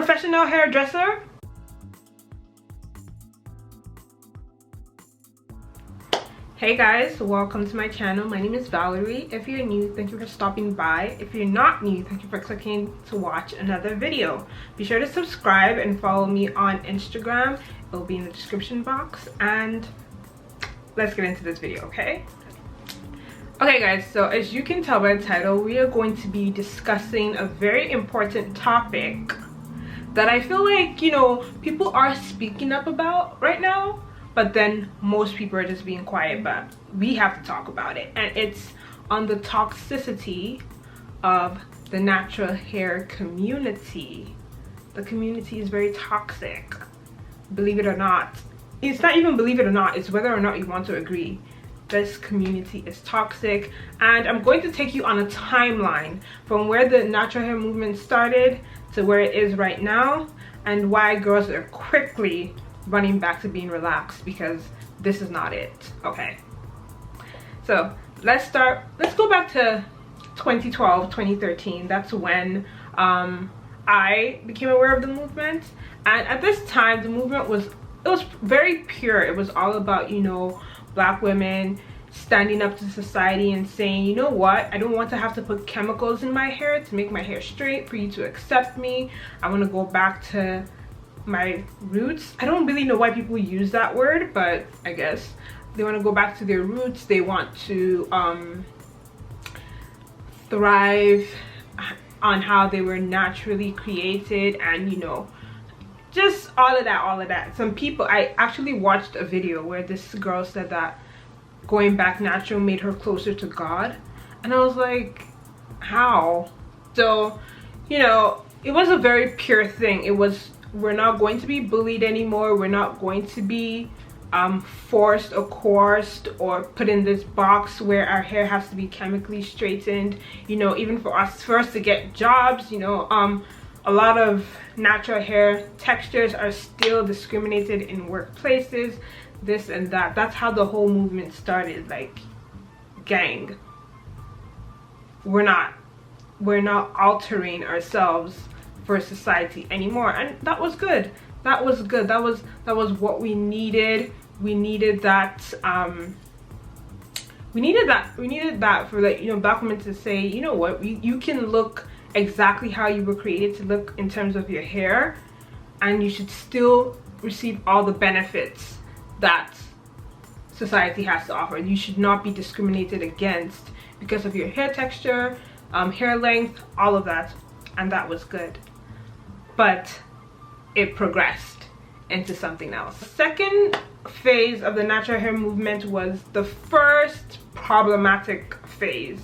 professional hairdresser. Hey guys, welcome to my channel. My name is Valerie. If you're new, thank you for stopping by. If you're not new, thank you for clicking to watch another video. Be sure to subscribe and follow me on Instagram. It will be in the description box, and let's get into this video, okay? Okay guys, so as you can tell by the title, we are going to be discussing a very important topic that I feel like, you know, people are speaking up about right now, but then most people are just being quiet, but we have to talk about it. And it's on the toxicity of the natural hair community. The community is very toxic, believe it or not. It's not even believe it or not, it's whether or not you want to agree. This community is toxic, and I'm going to take you on a timeline from where the natural hair movement started to where it is right now, and why girls are quickly running back to being relaxed, because this is not it. Okay, so let's go back to 2012, 2013. That's when I became aware of the movement. And at this time, the movement was very pure. It was all about, you know, Black women standing up to society and saying, you know what, I don't want to have to put chemicals in my hair to make my hair straight for you to accept me. I want to go back to my roots. I don't really know why people use that word, but I guess they want to go back to their roots. They want to thrive on how they were naturally created, and you know, just all of that. Some people, I actually watched a video where this girl said that going back natural made her closer to God, and I was like, how? So, you know, it was a very pure thing. It was, we're not going to be bullied anymore. We're not going to be forced or coerced or put in this box where our hair has to be chemically straightened. You know, even for us to get jobs, you know, a lot of natural hair textures are still discriminated in workplaces, this and that. That's how the whole movement started. Like, gang, we're not altering ourselves for society anymore, and that was good. That was what we needed. We needed that we needed that for, like, you know, Black women to say, you know what, you can look exactly how you were created to look in terms of your hair, and you should still receive all the benefits that society has to offer. You should not be discriminated against because of your hair texture, hair length, all of that. And that was good, but it progressed into something else. The second phase of the natural hair movement was the first problematic phase,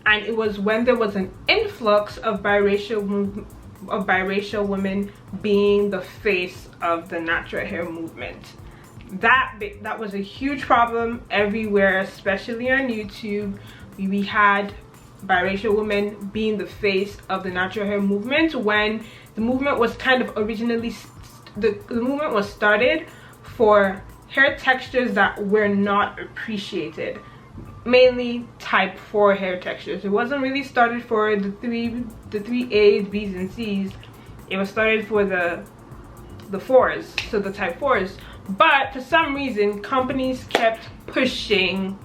and it was when there was an influx of biracial women being the face of the natural hair movement. That was a huge problem everywhere, especially on YouTube. We had biracial women being the face of the natural hair movement, when the movement was kind of originally the movement was started for hair textures that were not appreciated, mainly type 4 hair textures. It wasn't really started for the three A's, B's, and C's. It was started for the 4s, so the type 4s. But for some reason, companies kept pushing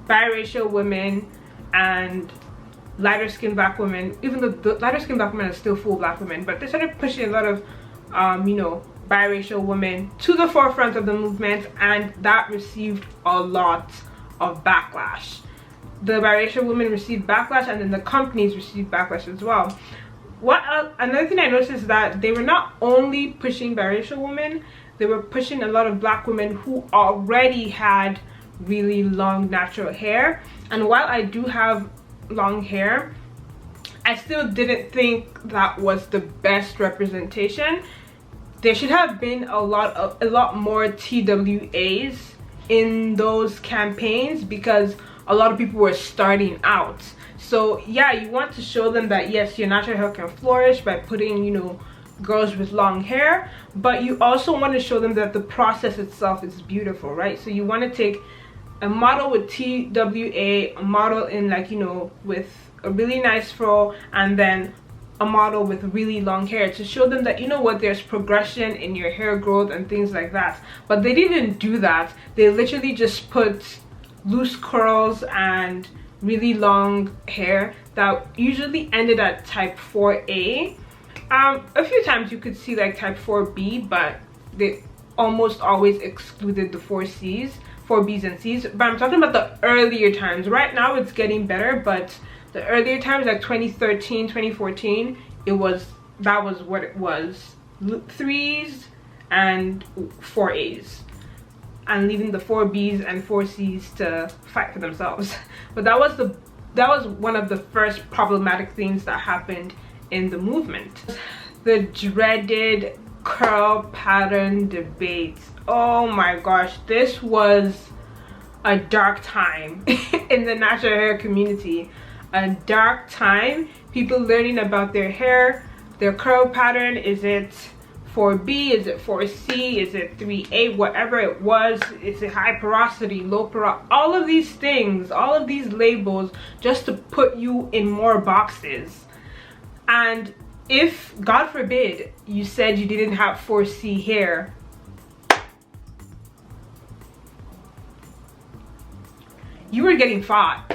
biracial women and lighter skinned Black women, even though the lighter skinned Black women are still full Black women, but they started pushing a lot of you know, biracial women to the forefront of the movement, and that received a lot of backlash. The biracial women received backlash, and then the companies received backlash as well. Another thing I noticed is that they were not only pushing biracial women, they were pushing a lot of Black women who already had really long natural hair. And while I do have long hair, I still didn't think that was the best representation. There should have been a lot more TWAs in those campaigns, because a lot of people were starting out. So yeah, you want to show them that yes, your natural hair can flourish by putting, you know, girls with long hair, but you also want to show them that the process itself is beautiful, right? So you want to take a model with TWA, a model in, like, you know, with a really nice fro, and then a model with really long hair to show them that, you know what, there's progression in your hair growth and things like that. But they didn't do that. They literally just put loose curls and really long hair that usually ended at type 4A. A few times you could see like type 4B, but they almost always excluded the 4Cs, 4Bs and Cs. But I'm talking about the earlier times. Right now it's getting better, but the earlier times, like 2013, 2014, that was what it was. 3s and 4As, and leaving the 4Bs and 4Cs to fight for themselves. But that was one of the first problematic things that happened in the movement. The dreaded curl pattern debate. Oh my gosh, this was a dark time in the natural hair community. A dark time. People learning about their hair, their curl pattern. Is it 4B? Is it 4C? Is it 3A? Whatever it was. Is it high porosity, low porosity? All of these things, all of these labels, just to put you in more boxes. And if, God forbid, you said you didn't have 4C hair, you were getting fought.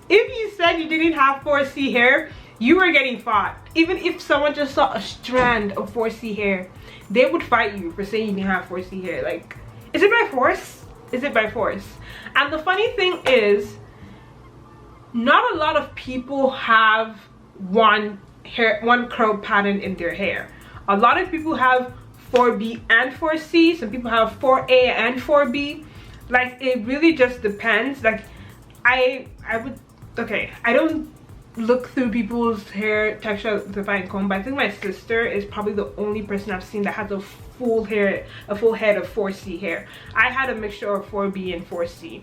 If you said you didn't have 4C hair, you were getting fought. Even if someone just saw a strand of 4C hair, they would fight you for saying you didn't have 4C hair. Like, is it by force? Is it by force? And the funny thing is, not a lot of people have one curl pattern in their hair. A lot of people have 4B and 4C. Some people have 4A and 4B. Like, it really just depends. Like, I don't look through people's hair texture to find comb, but I think my sister is probably the only person I've seen that has a full head of 4C hair. I had a mixture of 4B and 4C.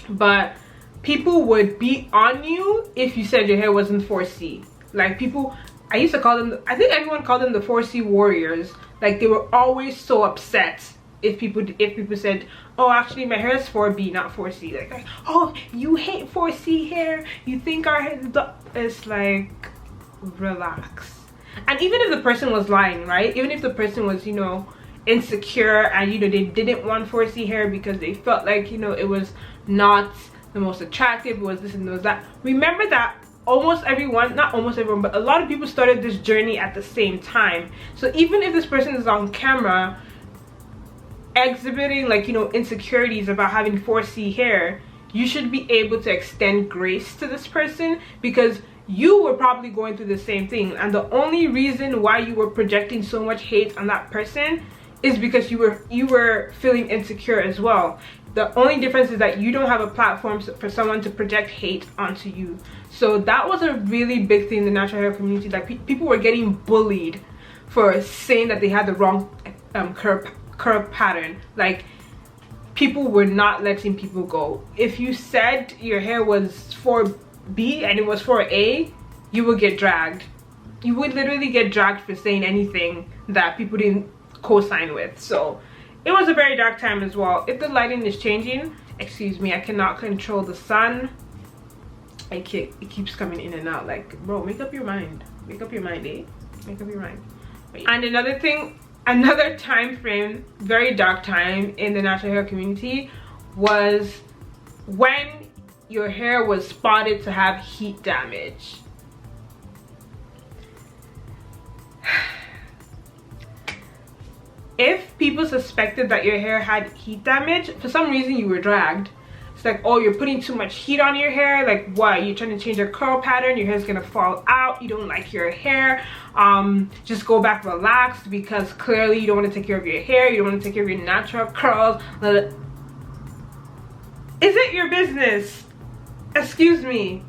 But people would be on you if you said your hair wasn't 4C. Like, people, I used to call them, I think everyone called them the 4C warriors. Like, they were always so upset if people said, oh, actually my hair is 4B, not 4C. Like, oh, you hate 4C hair, you think our hair is like, relax. And even if the person was lying, right, even if the person was, you know, insecure and, you know, they didn't want 4C hair because they felt like, you know, it was not the most attractive, it was this and it was that, remember that almost everyone, not almost everyone, but a lot of people started this journey at the same time. So even if this person is on camera exhibiting, like, you know, insecurities about having 4C hair, you should be able to extend grace to this person, because you were probably going through the same thing, and the only reason why you were projecting so much hate on that person is because you were feeling insecure as well. The only difference is that you don't have a platform for someone to project hate onto you. So that was a really big thing in the natural hair community, that people were getting bullied for saying that they had the wrong curl pattern. Like, people were not letting people go. If you said your hair was 4B and it was 4A, you would get dragged. You would literally get dragged for saying anything that people didn't co-sign with. So it was a very dark time as well. If the lighting is changing, excuse me, I cannot control the sun. It keeps coming in and out. Like, bro, make up your mind. Make up your mind, eh? Make up your mind. And another thing, another time frame, very dark time in the natural hair community, was when your hair was spotted to have heat damage. If people suspected that your hair had heat damage, for some reason you were dragged. It's like, oh, you're putting too much heat on your hair. Like, what? You're trying to change your curl pattern, your hair's gonna fall out, you don't like your hair. Just go back relaxed, because clearly you don't want to take care of your hair, you don't want to take care of your natural curls. Is it your business? Excuse me.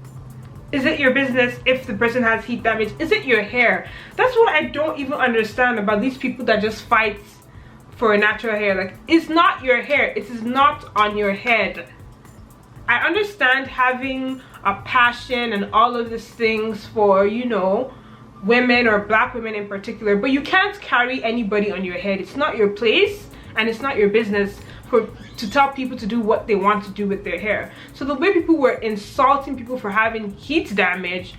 Is it your business if the person has heat damage? Is it your hair? That's what I don't even understand about these people that just fight for natural hair. Like, it's not your hair, it is not on your head. I understand having a passion and all of these things for, you know, women or black women in particular, but you can't carry anybody on your head. It's not your place and it's not your business to tell people to do what they want to do with their hair. So the way people were insulting people for having heat damage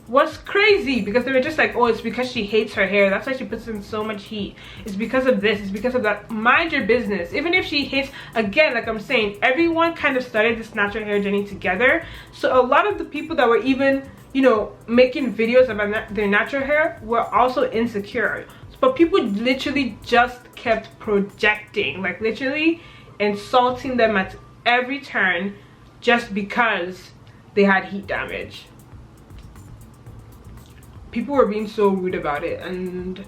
was crazy, because they were just like, oh, it's because she hates her hair, that's why she puts in so much heat, it's because of this, it's because of that. Mind your business. Even if she hates, again, like I'm saying, everyone kind of started this natural hair journey together. So a lot of the people that were even, you know, making videos about their natural hair were also insecure, but people literally just kept projecting, like literally insulting them at every turn just because they had heat damage. People were being so rude about it, and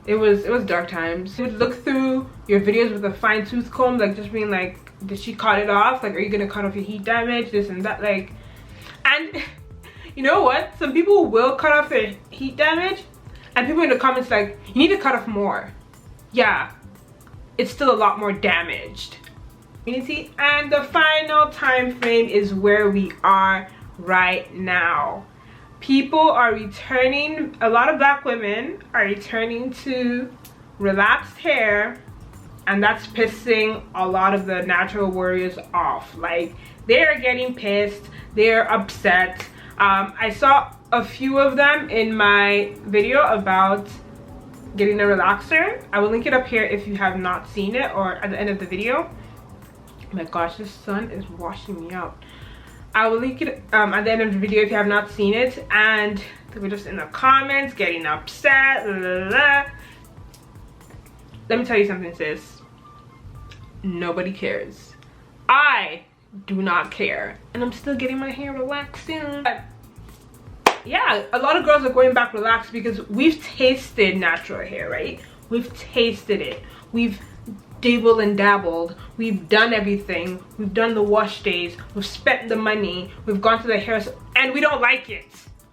it was dark times. You would look through your videos with a fine-tooth comb, like just being like, did she cut it off? Like, are you gonna cut off your heat damage, this and that? Like, and you know what, some people will cut off their heat damage, and people in the comments like, you need to cut off more. Yeah, it's still a lot more damaged. And the final time frame is where we are right now. People are returning, a lot of black women are returning to relaxed hair, and that's pissing a lot of the natural warriors off. Like, they're getting pissed, they're upset. I saw a few of them in my video about getting a relaxer. I will link it up here if you have not seen it, or at the end of the video. Oh my gosh, this sun is washing me out. I will link it at the end of the video if you have not seen it. And they were just in the comments getting upset. Blah, blah, blah. Let me tell you something, sis. Nobody cares. I do not care, and I'm still getting my hair relaxed soon. But yeah, a lot of girls are going back relaxed because we've tasted natural hair, right? We've tasted it. We've dabbled and dabbled, we've done everything, we've done the wash days, we've spent the money, we've gone to the hair, and we don't like it.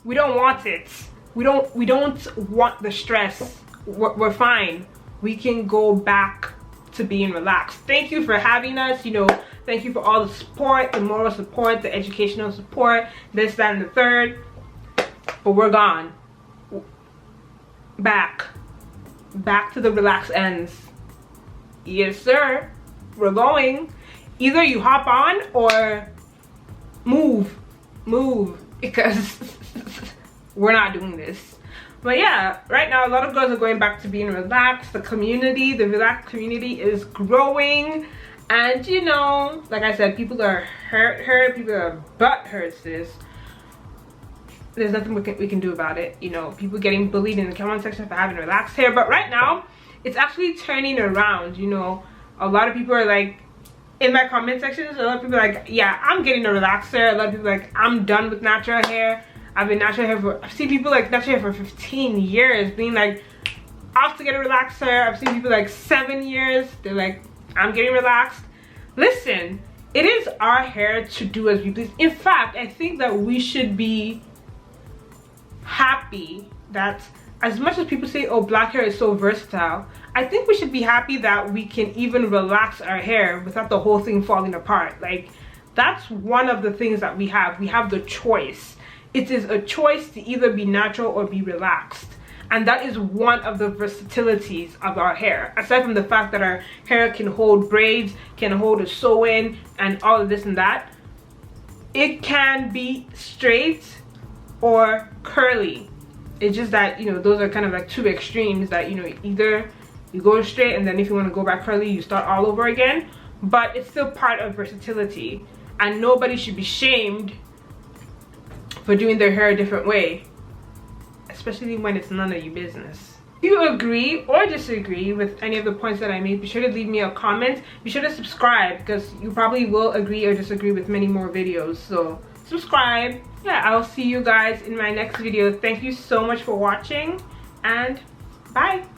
We don't want it. We don't want the stress. We're fine. We can go back to being relaxed. Thank you for having us. You know, thank you for all the support, the moral support, the educational support, this, that, and the third. But we're gone. Back to the relaxed ends. Yes, sir. We're going. Either you hop on or move, because we're not doing this. But yeah, right now a lot of girls are going back to being relaxed. The relaxed community is growing, and you know, like I said, people are hurt, people are butthurt, sis. There's nothing we can do about it. You know, people getting bullied in the comment section for having relaxed hair, but right now it's actually turning around. You know, a lot of people are like, in my comment sections, a lot of people are like, yeah, I'm getting a relaxer. A lot of people are like, I'm done with natural hair. I've seen people like natural hair for 15 years being like, off to get a relaxer. I've seen people like 7 years, they're like, I'm getting relaxed. Listen, it is our hair to do as we please. In fact, I think that we should be happy that, as much as people say, oh, black hair is so versatile, I think we should be happy that we can even relax our hair without the whole thing falling apart. Like, that's one of the things that we have. We have the choice. It is a choice to either be natural or be relaxed. And that is one of the versatilities of our hair. Aside from the fact that our hair can hold braids, can hold a sew-in, and all of this and that, it can be straight or curly. It's just that, you know, those are kind of like two extremes that, you know, either you go straight and then if you want to go back curly, you start all over again. But it's still part of versatility, and nobody should be shamed for doing their hair a different way, especially when it's none of your business. If you agree or disagree with any of the points that I made, be sure to leave me a comment. Be sure to subscribe, because you probably will agree or disagree with many more videos. So subscribe. Yeah, I'll see you guys in my next video. Thank you so much for watching, and bye.